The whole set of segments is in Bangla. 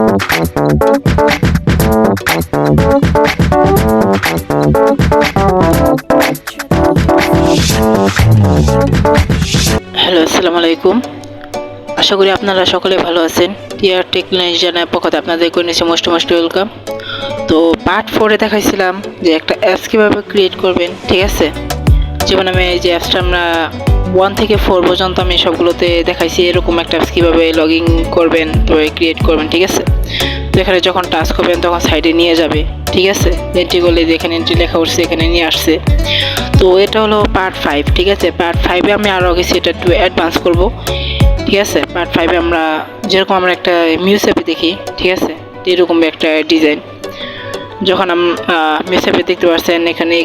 হ্যালো, আসসালামু আলাইকুম। আশা করি আপনারা সকলে ভালো আছেন। টিআর টেকনোলজির পক্ষ থেকে আপনাদেরকে নিচে মোস্ট ওয়েলকাম। তো পার্ট 4-এ দেখাইছিলাম যে একটা অ্যাপস কীভাবে ক্রিয়েট করবেন, ঠিক আছে। যেমন আমি এই যে অ্যাপসটা আমরা 1 থেকে 4 পর্যন্ত আমি সবগুলোতে দেখাইছি এরকম একটা অ্যাপস কীভাবে লগ ইন করবেন, তবে ক্রিয়েট করবেন, ঠিক আছে। তো এখানে যখন টাচ করবেন তখন সাইডে নিয়ে যাবে, ঠিক আছে। এন্ট্রি করলে যেখানে এন্ট্রি লেখা উঠছে এখানে নিয়ে আসছে। তো এটা হলো পার্ট 5, ঠিক আছে। পার্ট 5-এ আমি আরও কিছু এটা একটু অ্যাডভান্স করব, ঠিক আছে। পার্ট 5-এ আমরা যেরকম আমরা একটা মিউজিয়ামে দেখি, ঠিক আছে, এরকম একটা ডিজাইন। যখন মিউজিয়ামে দেখতে পাচ্ছেন এখানে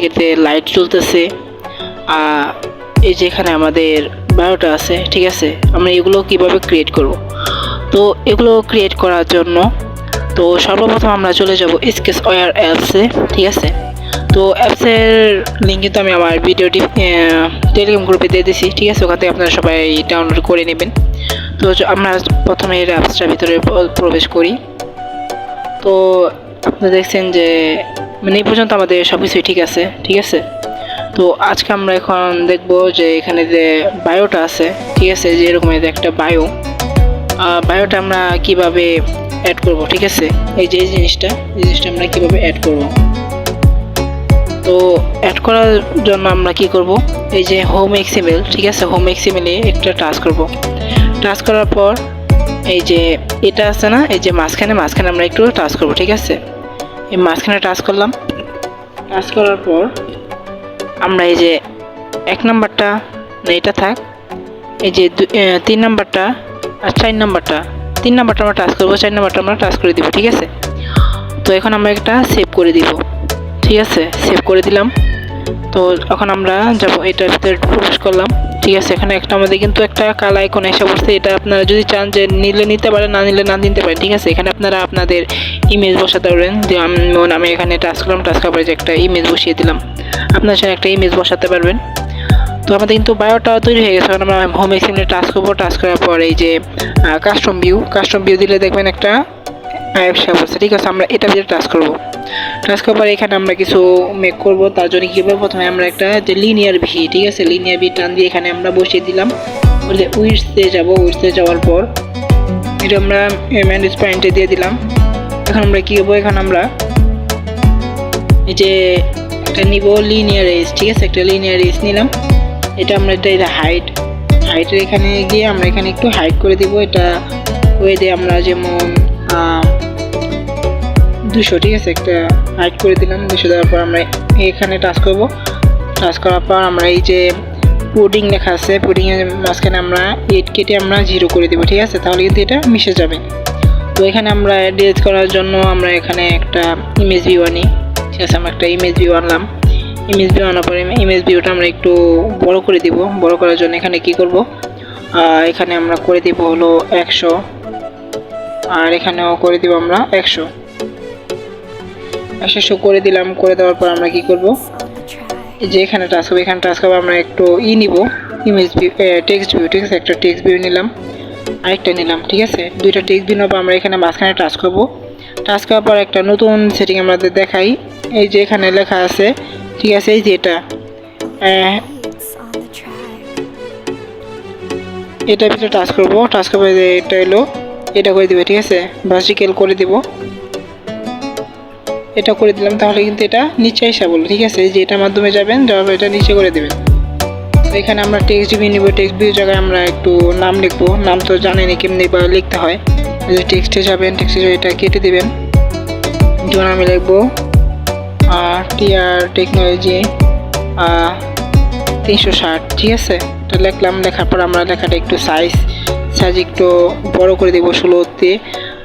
লাইট জ্বলতেছে, এই যে এখানে আমাদের বায়োটা আছে, ঠিক আছে। আমরা এগুলো কিভাবে ক্রিয়েট করব, তো এগুলো ক্রিয়েট করার জন্য তো সর্বপ্রথম আমরা চলে যাব স্কেচওয়্যার অ্যাপসে, ঠিক আছে। তো অ্যাপসের লিঙ্ক কিন্তু আমি আমার ভিডিওটি টেলিগ্রাম গ্রুপে দিয়ে দিয়েছি, ঠিক আছে। ওখান থেকে আপনারা সবাই ডাউনলোড করে নেবেন। তো আমরা প্রথমে এর অ্যাপসটার ভিতরে প্রবেশ করি। তো আপনারা দেখছেন যে মানে এই পর্যন্ত আমাদের সব কিছুই ঠিক আছে, ঠিক আছে। তো আজকে আমরা এখন দেখব যে এখানে যে বায়োটা আছে, ঠিক আছে, যে এরকম একটা বায়োটা আমরা কিভাবে অ্যাড করব, ঠিক আছে। এই যে এই জিনিসটা আমরা কিভাবে অ্যাড করব। তো অ্যাড করার জন্য আমরা কি করব, এই যে হোম এক্সএমএল, ঠিক আছে, হোম এক্সএমএল-এ একটা টাচ করব। টাচ করার পর এই যে এটা আছে না, এই যে মাঝখানে আমরা একটু টাচ করব, ঠিক আছে। এই মাঝখানে টাচ করলাম। টাচ করার পর আমরা এই যে 1 নাম্বারটা না এটা থাক, এই যে 3 নাম্বারটা আর 4 নাম্বারটা, 3 নাম্বারটা আমরা টাচ করবো, 4 নাম্বারটা আমরা টাচ করে দিব, ঠিক আছে। তো এখন আমরা একটা সেভ করে দিব, ঠিক আছে। সেভ করে দিলাম। তো এখন আমরা যাব এটার ভিতরে প্রবেশ করলাম, ঠিক আছে। এখানে একটা আমাদের কিন্তু একটা কালো আইকন এসে বসছে। এটা আপনারা যদি চান যে নিলে নিতে পারেন, না নিলে না নিতে পারেন, ঠিক আছে। এখানে আপনারা আপনাদের ইমেজ বসাতে পারবেন। যে আমি এখানে টাচ করলাম, টাচ করার পরে যে একটা ইমেজ বসিয়ে দিলাম। আপনারা চাইলে একটা ইমেজ বসাতে পারবেন। তো আমাদের কিন্তু বায়োটা তৈরি হয়ে গেছে। এখন আমরা হোম এক্সএমএল টাচ করবো। টাচ করার পর এই যে কাস্টম ভিউ দিলে দেখবেন একটা অ্যাপসা বলছে, ঠিক আছে। আমরা এটা ভিতরে টাচ করবো। টাচ করার পর এখানে আমরা কিছু মেক করব। তার জন্য কী করবো, প্রথমে আমরা একটা যে লিনিয়ার ভি, ঠিক আছে, লিনিয়ার ভি টান দিয়ে এখানে আমরা বসিয়ে দিলাম। বলে উইডথে যাব। উইডথে যাওয়ার পর এটা আমরা ম্যানেজ পয়েন্টে দিয়ে দিলাম। এখন আমরা কী করবো, এখন আমরা এই যে একটা নিব লিনিয়ার এজ, ঠিক আছে। একটা লিনিয়ার এজ নিলাম। এটা আমরা এটা হাইটের এখানে গিয়ে আমরা এখানে একটু হাইট করে দিব। এটা ওয়ে দিয়ে আমরা যেমন 200, ঠিক আছে, একটা হাইট করে দিলাম। 200 দেওয়ার পর আমরা এখানে টাচ করব। টাচ করার পর আমরা এই যে পুডিং লেখা আছে, পুডিংয়ের মাঝখানে আমরা 8 কেটে আমরা 0 করে দেবো, ঠিক আছে। তাহলে কিন্তু এটা মিশে যাবে। তো এখানে আমরা ডিলিট করার জন্য আমরা এখানে একটা ইমেজ ভিউ আনি, ঠিক আছে। আমরা একটা ইমেজ ভিউ আনলাম। ইমেজ ভিউ আনার পরে ইমেজ ভিউটা আমরা একটু বড় করে দিব। বড় করার জন্য এখানে কি করব, এখানে আমরা করে দিব হলো 100, আর এখানেও করে দিব আমরা 100 করে দিলাম। করে দেওয়ার পর আমরা কি করব, এই যে এখানে টাচ করবো। এখানে টাচ করবো আমরা একটু নিব ইমেজ ভিউ, টেক্সট ভিউ, ঠিক আছে। একটা টেক্সট ভিউ নিলাম, আরেকটা নিলাম, ঠিক আছে। দুইটা টেক্সট ভিউ নেবো। আমরা এখানে মাঝখানে টাচ করব। টাচ করার পর একটা নতুন সেটিং আমাদের দেখাই। এই যে এখানে লেখা আছে, ঠিক আছে, এই যে এটার ভিতরে টাচ করব। টাচ করবো, এটা এলো, এটা করে দিবে, ঠিক আছে। ভার্টিক্যাল করে দিব, এটা করে দিলাম। তাহলে কিন্তু এটা নিচে এসে বললো, ঠিক আছে। এই যে এটার মাধ্যমে যাবেন, যাওয়ার পর এটা নিচে করে দেবেন। তো এখানে আমরা টেক্সট ভিউ নিব। টেক্সট ভিউ জায়গায় আমরা একটু নাম লিখবো। নাম তো জানেনি কেমনি বা লিখতে হয়। টেক্সটে যাবেন, টেক্সটে এটা কেটে দেবেন। যেমন আমি লিখবো টিআর টেকনোলজি 360, ঠিক আছে। এটা লিখলাম। লেখার পর আমরা লেখাটা একটু সাইজ একটু বড় করে দেবো, 16-তে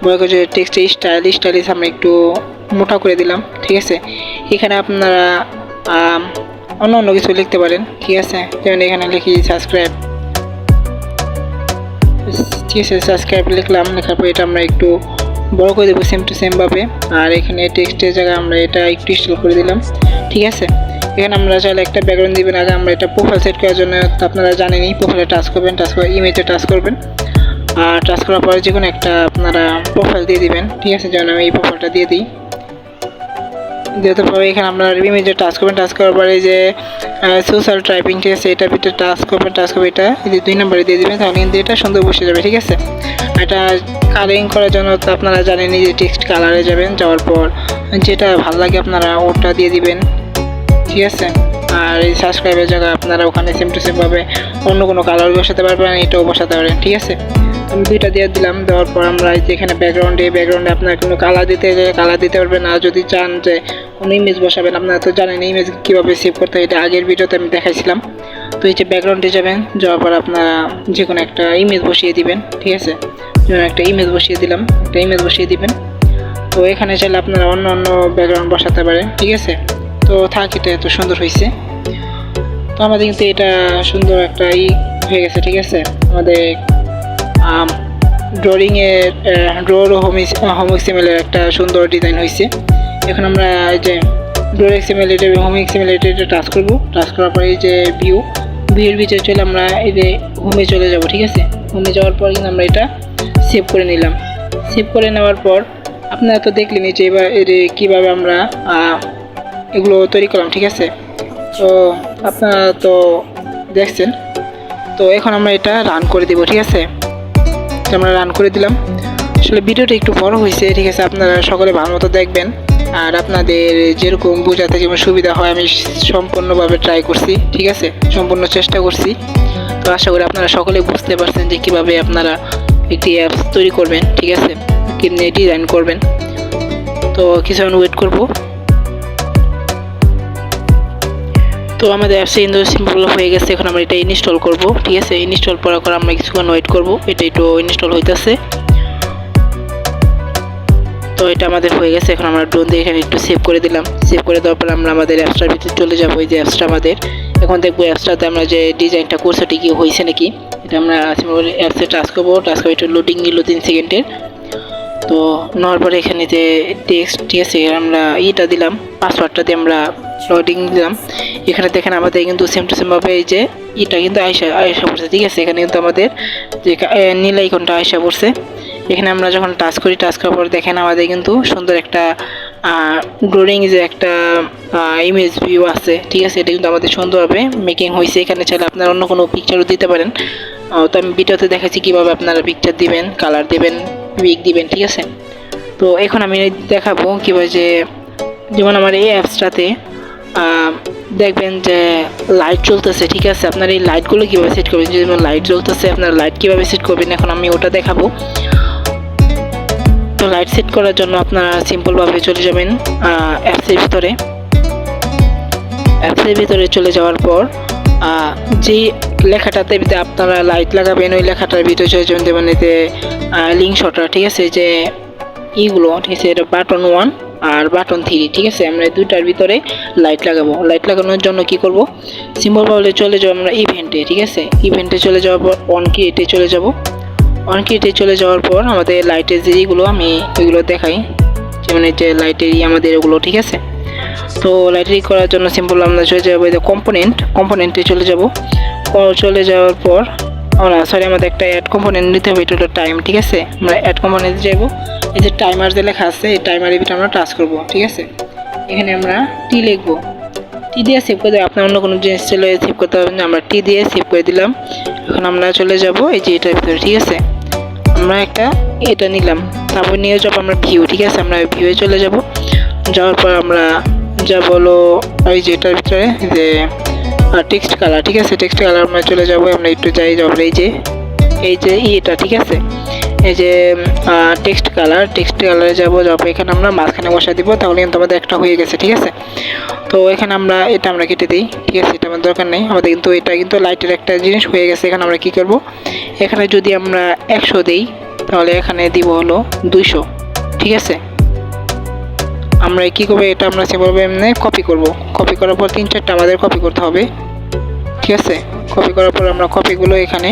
বড় করে। টেক্সটে স্টাইলিশ আমরা একটু মোটা করে দিলাম, ঠিক আছে। এখানে আপনারা অন্য কিছু লিখতে পারেন, ঠিক আছে। যেমন এখানে লিখি সাবস্ক্রাইব, ঠিক আছে। সাবস্ক্রাইব লিখলাম। লেখার পর এটা আমরা একটু বড় করে দেবো সেম টু সেম ভাবে। আর এখানে টেক্সটের জায়গায় আমরা এটা একটু স্টাইল করে দিলাম, ঠিক আছে। এখানে আমরা চাইলে একটা ব্যাকগ্রাউন্ড দিবেন। আগে আমরা এটা প্রোফাইল সেট করার জন্য আপনারা জানেনই, প্রোফাইলে টাচ করবেন। টাচ করে ইমেজে টাচ করবেন। টাচ করার পরে যে কোনো একটা আপনারা প্রোফাইল দিয়ে দিবেন, ঠিক আছে। যেমন আমি এই প্রোফাইলটা দিয়ে দিই। দেওয়ার পরে এখানে আপনার ইমেজে টাচ করবেন, টাচ করার পরে যে সোশ্যাল টাইপিং, ঠিক আছে, এটার ভিতরে টাচ করবেন, টাচ করবে এটা এই যে 2 নম্বরে দিয়ে দিবেন, তাহলে কিন্তু এটা সুন্দর বসে যাবে, ঠিক আছে। এটা কালারিং করার জন্য তো আপনারা জানেনই যে টেক্সট কালারে যাবেন, যাওয়ার পর যেটা ভালো লাগে আপনারা ওটা দিয়ে দিবেন, ঠিক আছে। আর এই সাবস্ক্রাইবের জায়গায় আপনারা ওখানে সেম টু সেম ভাবে অন্য কোনো কালার বসাতে পারবেন, এটাও বসাতে পারেন, ঠিক আছে। আমি 2টা দিয়ে দিলাম। দেওয়ার পর আমরা যেখানে ব্যাকগ্রাউন্ডে আপনার কোনো কালার দিতে কালার দিতে পারবেন। আর যদি চান যে কোনো ইমেজ বসাবেন, আপনারা তো জানেন ইমেজ কীভাবে সেভ করতে হয়, এটা আগের ভিডিওতে আমি দেখাইছিলাম। তো এই যে ব্যাকগ্রাউন্ডে যাবেন, যাওয়ার পর আপনারা যে কোনো একটা ইমেজ বসিয়ে দিবেন, ঠিক আছে। যেমন একটা ইমেজ বসিয়ে দিলাম, একটা ইমেজ বসিয়ে দিবেন। তো এখানে চাইলে আপনারা অন্য অন্য ব্যাকগ্রাউন্ড বসাতে পারেন, ঠিক আছে। তো এটা এত সুন্দর হয়েছে। তো আমাদের কিন্তু এটা সুন্দর একটা হয়ে গেছে, ঠিক আছে। আমাদের ড্রয়িংয়ের হোম এক্সএমএলের একটা সুন্দর ডিজাইন হয়েছে। এখন আমরা এই যে ড্রয়িং এক্সএমএল এটা হোম এক্সএমএল এটা টাচ করবো। টাচ করার পরে এই যে ভিউর ভিতরে চলে আমরা এই যে হোমে চলে যাব, ঠিক আছে। হোমে যাওয়ার পর কিন্তু আমরা এটা সেভ করে নিলাম। সেভ করে নেওয়ার পর আপনারা তো দেখলেন যে এবার কীভাবে আমরা এগুলো তৈরি করলাম, ঠিক আছে। তো আপনারা তো দেখছেন। তো এখন আমরা এটা রান করে দিব, ঠিক আছে। আমরা রান করে দিলাম। আসলে ভিডিওটা একটু বড় হয়েছে, ঠিক আছে। আপনারা সকলে ভালো মতো দেখবেন। আর আপনাদের যেরকম বোঝাতে যেমন সুবিধা হয় আমি সম্পূর্ণভাবে ট্রাই করছি, ঠিক আছে, সম্পূর্ণ চেষ্টা করছি। তো আশা করি আপনারা সকলে বুঝতে পারছেন যে কীভাবে আপনারা একটি অ্যাপস তৈরি করবেন, ঠিক আছে, কিনে ডিজাইন করবেন। তো কিছুক্ষণ ওয়েট করব। তো আমাদের অ্যাপসে কিন্তু সিম্পল হয়ে গেছে। এখন আমরা এটা ইনস্টল করব, ঠিক আছে। ইনস্টল করার পর আমরা কিছুক্ষণ ওয়েট করব, এটা একটু ইনস্টল হইতেছে। তো এটা আমাদের হয়ে গেছে। এখন আমরা ড্রোন দিয়ে এখানে একটু সেভ করে দিলাম। সেভ করে দেওয়ার পর আমরা আমাদের অ্যাপসটার ভিতরে চলে যাবো। এই যে অ্যাপসটা আমাদের, এখন দেখবো অ্যাপসটাতে আমরা যে ডিজাইনটা করছি ওটা কি হয়েছে নাকি। এটা আমরা অ্যাপসে টাচ করবো। টাচ করে একটু লোডিং নিল 3 সেকেন্ডের। তো নেওয়ার পরে এখানে যে টেক্সট, ঠিক আছে, আমরা এটা দিলাম, পাসওয়ার্ডটা দিয়ে আমরা লোডিং দিলাম। এখানে দেখেন আমাদের কিন্তু সেম টু সেম ভাবে এই যে এটা কিন্তু আয়সা পড়ছে, ঠিক আছে। এখানে কিন্তু আমাদের যে নীল আইকনটা আয়সা পড়ছে। এখানে আমরা যখন টাচ করি, টাচ করার পর দেখেন আমাদের কিন্তু সুন্দর একটা ড্রয়িং যে একটা ইমেজ ভিউ আছে, ঠিক আছে। এটা কিন্তু আমাদের সুন্দরভাবে মেকিং হয়েছে। এখানে চাইলে আপনারা অন্য কোনো পিকচারও দিতে পারেন। তো আমি ভিডিওতে দেখাচ্ছি কীভাবে আপনারা পিকচার দিবেন, কালার দিবেন, উইক দিবেন, ঠিক আছে। তো এখন আমি দেখাবো কীভাবে যে যেমন আমার এই অ্যাপসটাতে দেখবেন যে লাইট জ্বলতেছে, ঠিক আছে। আপনার এই লাইটগুলো কীভাবে সেট করবেন, যেমন লাইট জ্বলতেছে আপনার লাইট কীভাবে সেট করবেন, এখন আমি ওটা দেখাবো। তো লাইট সেট করার জন্য আপনারা সিম্পলভাবে চলে যাবেন অ্যাপসের ভিতরে। অ্যাপসের ভিতরে চলে যাওয়ার পর যে লেখাটাতে আপনারা লাইট লাগাবেন ওই লেখাটার ভিতরে চলে যাবেন। যেমন এতে লিঙ্ক শটার, ঠিক আছে, যে এইগুলো, ঠিক আছে, এটা বাটন 1 আর বাটন 3, ঠিক আছে। আমরা 2টার ভিতরে লাইট লাগাবো। লাইট লাগানোর জন্য কি করব, সিম্পলভাবে চলে যাবো আমরা ইভেন্টে, ঠিক আছে। ইভেন্টে চলে যাওয়ার পর অন ক্রিয়েটে চলে যাব। অন ক্রিয়েটে চলে যাওয়ার পর আমাদের লাইটের যেগুলো আমি এগুলো দেখাই, যেমন এই যে লাইটের আমাদের এগুলো, ঠিক আছে। তো লাইটিং করার জন্য সিম্পল আমরা চলে যাবো এই যে কম্পোনেন্টে চলে যাব। চলে যাওয়ার পর আমাদের একটা অ্যাড কম্পোনেন্ট নিতে হবে, এটা হলো টাইম, ঠিক আছে। আমরা অ্যাড কম্পোনেন্টে যাবো। এই যে টাইমার যে লেখা আছে এই টাইমারের ভিতরে আমরা টাচ করব, ঠিক আছে। এখানে আমরা টি লিখবো, টি দিয়ে সেভ করে দেবো। আপনার অন্য কোনো জিনিস চলে সেভ করতে পারবেন না, আমরা টি দিয়ে সেভ করে দিলাম। এখন আমরা চলে যাব এই যে এটার ভিতরে, ঠিক আছে। আমরা একটা এটা নিলাম, তারপর নিয়ে যাবো আমরা ভিউ, ঠিক আছে। আমরা ভিউয়ে চলে যাব। যাওয়ার পর আমরা যা বলো এই যে এটার ভিতরে যে টেক্সট কালার, ঠিক আছে। টেক্সট কালার আমরা চলে যাব। আমরা একটু যাই যাব এই যে এটা, ঠিক আছে। এই যে টেক্সট কালারে যাবো। এখানে আমরা মাঝখানে বসা দিব, তাহলে কিন্তু আমাদের একটা হয়ে গেছে, ঠিক আছে। তো এখানে আমরা এটা কেটে দিই, ঠিক আছে। এটা আমাদের দরকার নেই। আমাদের কিন্তু এটা কিন্তু লাইটের একটা জিনিস হয়ে গেছে। এখানে আমরা কি করব, এখানে যদি আমরা 100 দিই তাহলে এখানে দিব হলো 200, ঠিক আছে। আমরা কি করবো, এটা আমরা সেভাবে এমনি কপি করব। কপি করার পর 3-4টা আমাদের কপি করতে হবে, ঠিক আছে। কপি করার পর আমরা কপিগুলো এখানে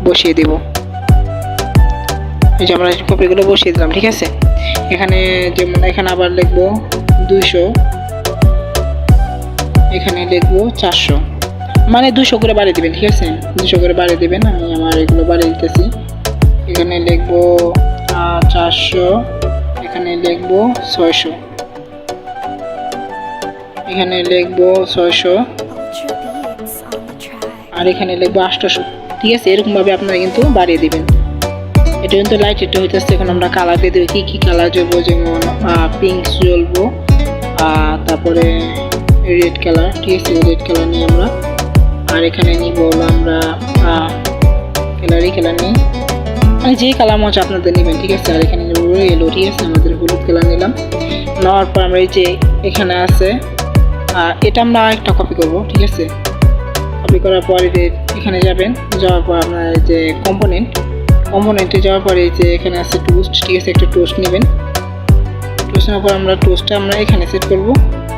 বসিয়ে দেব। এই যে আমরা কপিগুলো বসিয়ে দিলাম, ঠিক আছে। এখানে যেমন এখানে আবার লিখবো 200, এখানে লিখবো 400, মানে 200 করে বাড়িয়ে দিবেন, ঠিক আছে। 200 করে বাড়িয়ে দিবেন। আমি আমার এগুলো বাড়িয়ে দিতেছি। এখানে লিখবো 400, এখানে লিখবো 600, এখানে লিখবো 600, আর এখানে লিখবো 800। ঠিক আছে, এরকম ভাবে আপনারা কিন্তু বাড়িয়ে দিবেন। এটা কিন্তু লাইট এটা হইতেছে। এখন আমরা কালার দিয়ে দেবো, কি কালার জ্বলবো, যেমন পিঙ্ক জ্বলবো, তারপরে রেড কালার। ঠিক আছে, রেড কালার নিয়ে আমরা, আর এখানে নিব আমরা কালার নিই, মানে যে কালার মজা আপনাদের নেবেন। ঠিক আছে, আর এখানে নেব এলো। ঠিক আছে, আমাদের হলুদ কালার নিলাম। নেওয়ার পর আমরা এই যে এখানে আছে এটা আমরা একটা কপি করব। ঠিক আছে, কপি করার পরে এখানে যাবেন, যাওয়ার পর আপনার যে কম্পোনেন্টে যাওয়ার পরে যে এখানে আছে টোস্ট। ঠিক আছে, একটা টোস্ট নেবেন। টোস্ট নেওয়ার পর আমরা টোস্টটা আমরা এখানে সেট করব।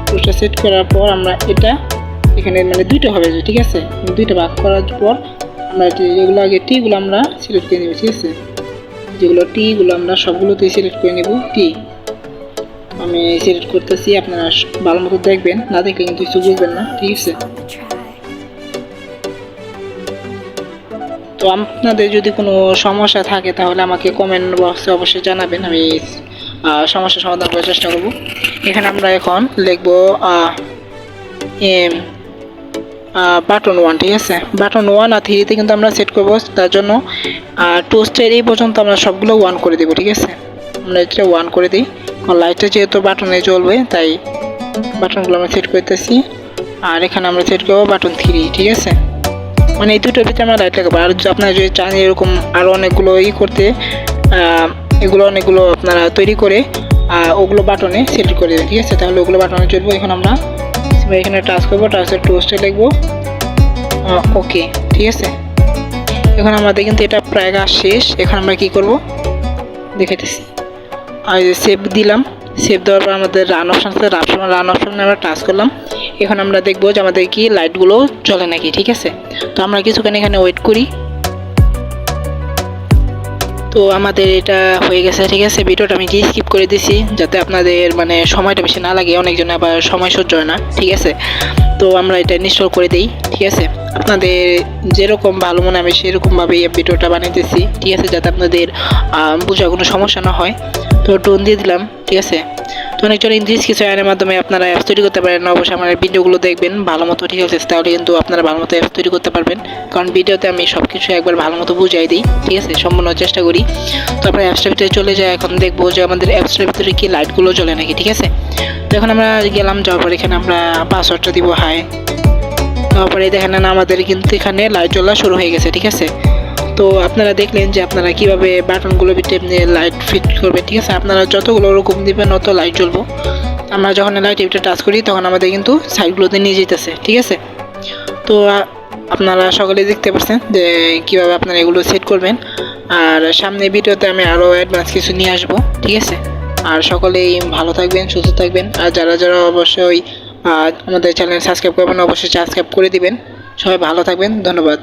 টোস্টটা সেট করার পর আমরা এটা এখানে মানে দুইটা হবে। ঠিক আছে, দুইটা ভাগ করার পর আমরা যেগুলো আগে টিগুলো আমরা সিলেক্ট করে নেব। ঠিক আছে, যেগুলো টিগুলো আমরা সবগুলোতেই সিলেক্ট করে নেব। টি আমি সিলেক্ট করতেছি, আপনারা ভালো মতো দেখবেন, না দেখলে কিন্তু কিছু বুঝবেন না। ঠিক আছে, তো আপনাদের যদি কোনো সমস্যা থাকে তাহলে আমাকে কমেন্ট বক্সে অবশ্যই জানাবেন, আমি সমস্যার সমাধান করার চেষ্টা করব। এখানে আমরা এখন লিখব বাটন 1। ঠিক আছে, বাটন 1 আর 3 কিন্তু আমরা সেট করব। তার জন্য টোস্টের এই পর্যন্ত আমরা সবগুলো 1 করে দেবো। ঠিক আছে, আমরা এটা 1 করে দিই, কারণ লাইটটা যেহেতু বাটনে জ্বলবে তাই বাটনগুলো আমরা সেট করতেছি। আর এখানে আমরা সেট করবো বাটন 3। ঠিক আছে, মানে এই দুটোর ভিতরে আমরা লাইট লাগাবো। আর আপনারা যদি চান এরকম আরও অনেকগুলো করতে, এগুলো অনেকগুলো আপনারা তৈরি করে ওগুলো বাটনে সেট করে দেবেন। ঠিক আছে, তাহলে ওগুলো বাটনে চলবো। এখন আমরা এখানে টাচ করবো, টাচের টোস্টে লিখবো ওকে। ঠিক আছে, এখন আমাদের কিন্তু এটা প্রায় কাজ শেষ। এখন আমরা কি করব দেখাইতেছি। আর সেভ দিলাম, সেভ দেওয়ার পর আমাদের রান অপশন আছে, রান অপশনে আমরা টাচ করলাম। এখন আমরা দেখবো যে আমাদের কি লাইটগুলো জ্বলে নাকি। ঠিক আছে, তো আমরা কিছুক্ষণ এখানে ওয়েট করি। তো আমাদের এটা হয়ে গেছে। ঠিক আছে, ভিডিওটা আমি স্কিপ করে দিছি যাতে আপনাদের মানে সময়টা বেশি না লাগে, অনেকজন আবার সময় সহ্য হয় না। ঠিক আছে, তো আমরা এটা ইনস্টল করে দিই। ঠিক আছে, আপনাদের যেরকম ভালো মনে হবে সেরকমভাবে এই ভিডিওটা বানাইতেছি। ঠিক আছে, যাতে আপনাদের বোঝার কোনো সমস্যা না হয়। তো টোন দিয়ে দিলাম। ঠিক আছে, তো অনেকজন ইংলিশ কিছু আইনের মাধ্যমে আপনারা অ্যাপস তৈরি করতে পারেন। অবশ্যই আমার ভিডিওগুলো দেখবেন ভালো মতো। ঠিক আছে, তাহলে কিন্তু আপনারা ভালো মতো অ্যাপস তৈরি করতে পারবেন, কারণ ভিডিওতে আমি সব কিছু একবার ভালো মতো বুঝাই দিই। ঠিক আছে, সম্পূর্ণ চেষ্টা করি। তো আমরা অ্যাপসটার ভিতরে চলে যাই। এখন দেখবো যে আমাদের অ্যাপসটার ভিতরে কি লাইটগুলো জ্বলে নাকি। ঠিক আছে, তো এখন আমরা গেলাম, যাওয়ার পর এখানে আমরা পাসওয়ার্ডটা দিব হাই। তারপরে দেখেন না আমাদের কিন্তু এখানে লাইট জ্বলা শুরু হয়ে গেছে। ঠিক আছে, তো আপনারা দেখলেন যে আপনারা কিভাবে বাটনগুলো ভিতরে লাইট ফিট করবেন। ঠিক আছে, আপনারা যতগুলো ওরকম দিবেন অত লাইট জ্বলবো। আমরা যখন লাইট এটা টাচ করি তখন আমাদের কিন্তু সাইডগুলোতে নিয়ে যেতেছে। ঠিক আছে, তো আপনারা সকলে দেখতে পাচ্ছেন যে কীভাবে আপনারা এগুলো সেট করবেন। আর সামনে ভিডিওতে আমি আরও অ্যাডভান্স কিছু নিয়ে আসবো। ঠিক আছে, আর সকলেই ভালো থাকবেন, সুস্থ থাকবেন। আর যারা অবশ্যই আমাদের চ্যানেল সাবস্ক্রাইব করবেন অবশ্যই সাবস্ক্রাইব করে দিবেন। সবাই ভালো থাকবেন, ধন্যবাদ।